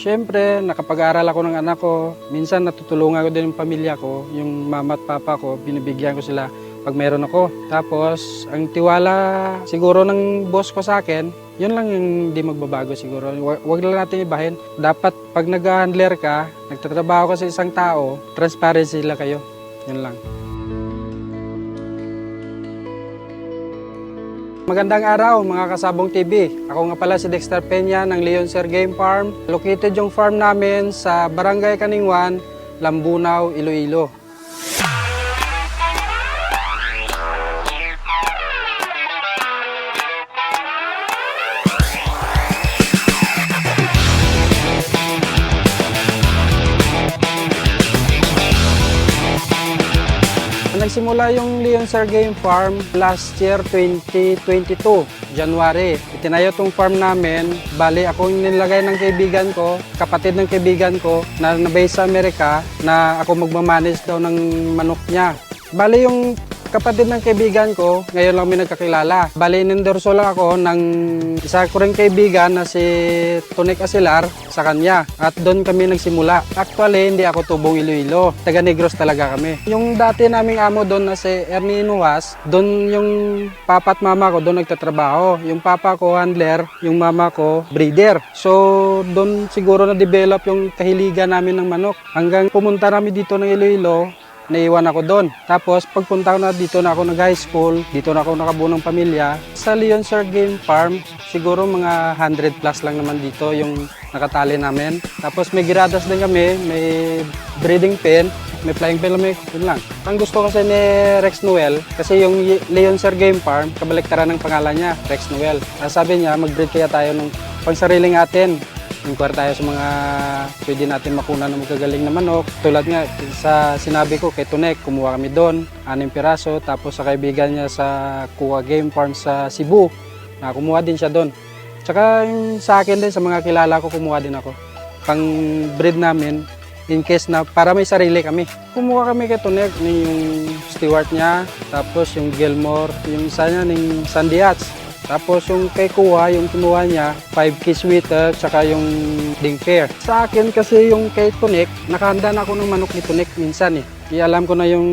Siyempre, nakapag-aral ako ng anak ko. Minsan natutulungan ko din yung pamilya ko, yung mama at papa ko, binibigyan ko sila pag meron ako. Tapos, ang tiwala siguro ng boss ko sa akin, yun lang yung hindi magbabago siguro. Huwag lang natin ibahin. Dapat pag nag-handler ka, nagtatrabaho ka sa isang tao, transparency sila kayo. Yun lang. Magandang araw mga kasabong TV. Ako nga pala si Dexter Peña ng Leon Sir Game Farm. Located yung farm namin sa Barangay Kaningwan, Lambunaw, Iloilo. Nagsimula yung Leon Sir Game Farm last year 2022, January. Itinayo tong farm namin. Bali, ako yung nilagay ng kaibigan ko, kapatid ng kaibigan ko na nabase sa Amerika na ako magmamanage daw ng manok niya. Bali, yung kapatid ng kaibigan ko, ngayon lang may nagkakilala. Bali, nindorso lang ako ng isa ko ring kaibigan na si Tonek Asilar sa kanya. At doon kami nagsimula. Actually, hindi ako tubong Iloilo. Taga Negros talaga kami. Yung dati naming amo doon na si Ernie Inuwas, doon yung papa at mama ko doon nagtatrabaho. Yung papa ko handler, yung mama ko breeder. So, doon siguro na-develop yung kahiligan namin ng manok. Hanggang pumunta namin dito ng Iloilo, naiwan ako doon. Tapos pagpunta ko na dito na ako nag-high school, dito na ako nakabuo ng pamilya. Sa Leon Sir Game Farm, siguro mga 100 plus lang naman dito yung nakatali namin. Tapos may giradas din kami, may breeding pen, may flying pen lang, yun lang. Ang gusto kasi ni Rex Noel, kasi yung Leon Sir Game Farm, kabaliktaran ng pangalan niya, Rex Noel. Sabi niya, mag-breed kaya tayo ng pangsariling atin. Inquire tayo sa mga pwede natin makunan ng magagaling na manok. Tulad nga, sa sinabi ko kay Tonek, kumuha kami doon, 6 piraso. Tapos sa kaibigan niya sa Kuha Game Farm sa Cebu, na kumuha din siya doon. Tsaka sa akin din, sa mga kilala ko, kumuha din ako. Pang breed namin, in case na para may sarili kami. Kumuha kami kay Tonek, yung steward niya, tapos yung Gilmore, yung isa niya, yung Sandiats. Tapos yung kay Kuha, yung kinuha niya, 5K sweater, tsaka yung dingfair. Sa akin kasi yung kay Tonek, nakahanda na ako ng manok ni Tonek minsan eh. Alam ko na yung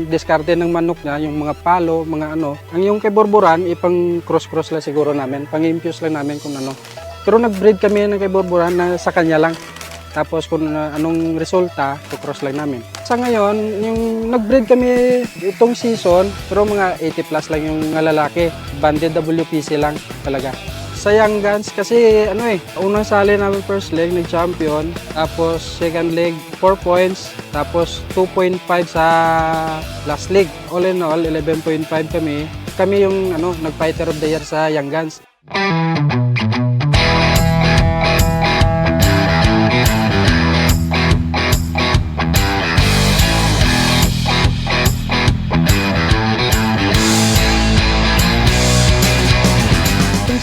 diskarte ng manok niya, yung mga palo, mga ano. Ang yung kay Borboran, ipang cross-cross lang siguro namin, pang-infuse lang namin kung ano. Pero nag-breed kami ng kay Borboran na sa kanya lang. Tapos kung anong resulta, to-cross lang namin. Sa ngayon, yung nag-breed kami itong season, pero mga 80 plus lang yung lalaki. Banded WPC lang talaga. Sa Young Guns, kasi unang sali namin first leg, nag-champion. Tapos second leg, 4 points. Tapos 2.5 sa last leg. All in all, 11.5 kami. Kami yung nag-fighter of the year sa Young Guns.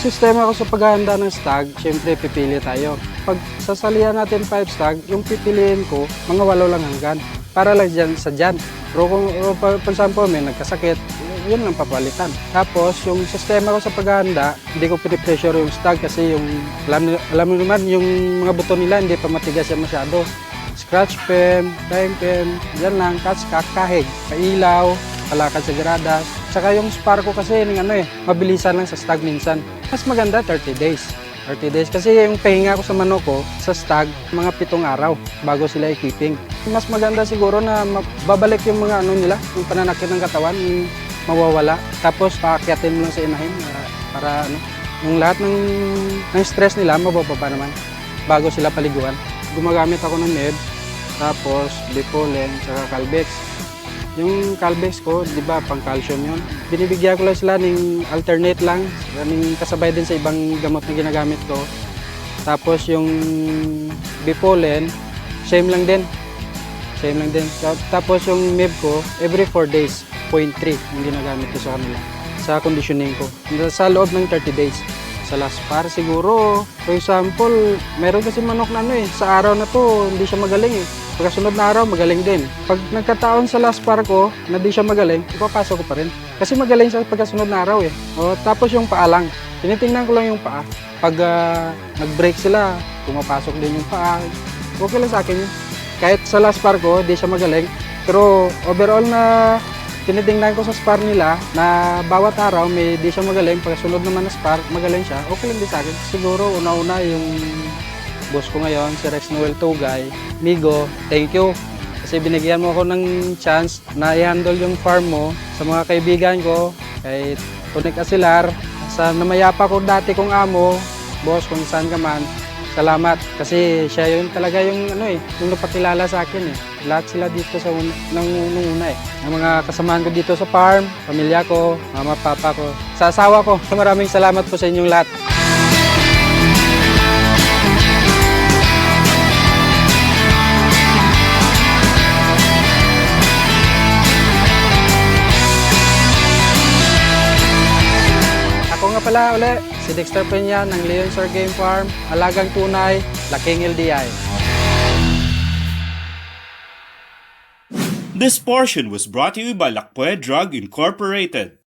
Sistema ko sa paghahanda ng stag, syempre pipili tayo. Pag sasalihan natin 5 stag, yung pipiliin ko, mga 8 lang hanggan. Para lang dyan sa dyan. Pero kung for example, may nagkasakit, yun lang papalitan. Tapos yung sistema ko sa paghahanda, hindi ko pinipressure yung stag kasi yung, alam mo naman, yung mga buto nila hindi pa matigas yan masyado. Scratch pen, frying pen, dyan lang, kahig, pailaw, palakad sa garadas. Tsaka yung spar ko kasi mabilisan lang sa stag minsan. Mas maganda 30 days. 30 days kasi yung pahinga ko sa manok ko sa stag mga 7 araw bago sila i-keeping. Mas maganda siguro na babalik yung mga nila, yung pananakit ng katawan, yung mawawala. Tapos paakyatin mo lang sa inahin para yung lahat ng stress nila mabababa naman bago sila paliguan. Gumagamit ako ng Neb, tapos Bipolen, saka Calbex. Yung Calbex ko, di ba, pang calcium yun. Binibigyan ko lang sila ng alternate lang, ng kasabay din sa ibang gamot na ginagamit ko. Tapos yung Bipolen, same lang din. Tapos yung Meb ko, every 4 days, 0.3 yung ginagamit ko sa kanila. Sa conditioning ko. Sa loob ng 30 days. Sa last par, siguro, for example, meron kasi manok na sa araw na to, hindi siya magaling eh. Pagkasunod na araw, magaling din. Pag nagkataon sa last par ko, na di siya magaling, ipapasok ko pa rin. Kasi magaling sa pagkasunod na araw eh. Tapos yung paalang. tinitingnan ko lang yung paa. Pag nag-break sila, pumapasok din yung paa. Okay lang sa akin yun. Kahit sa last spar ko, di siya magaling. Pero overall na tinitingnan ko sa spar nila na bawat araw may di siya magaling. Pag sunod naman na spar, magaling siya. Okay lang din sa akin. Siguro una-una yung boss ko ngayon, si Rex Noel Tugay. Migo, thank you. Kasi binigyan mo ako ng chance na i-handle yung farm mo sa mga kaibigan ko. Kay Tonic Asilar, sa namayapa ko dati kong amo, boss, kung saan ka man. Salamat kasi siya yun talaga yung yung napakilala sa akin eh. Lahat sila dito sa nung una eh. Ang mga kasamahan ko dito sa farm, pamilya ko, mama, papa ko, sa asawa ko. Maraming salamat po sa inyong lahat. Ako nga pala uli, si Dexter Peña ng Leon Sir Game Farm, Alagang Tunay, Laking LDI. This portion was brought to you by Lakpue Drug Incorporated.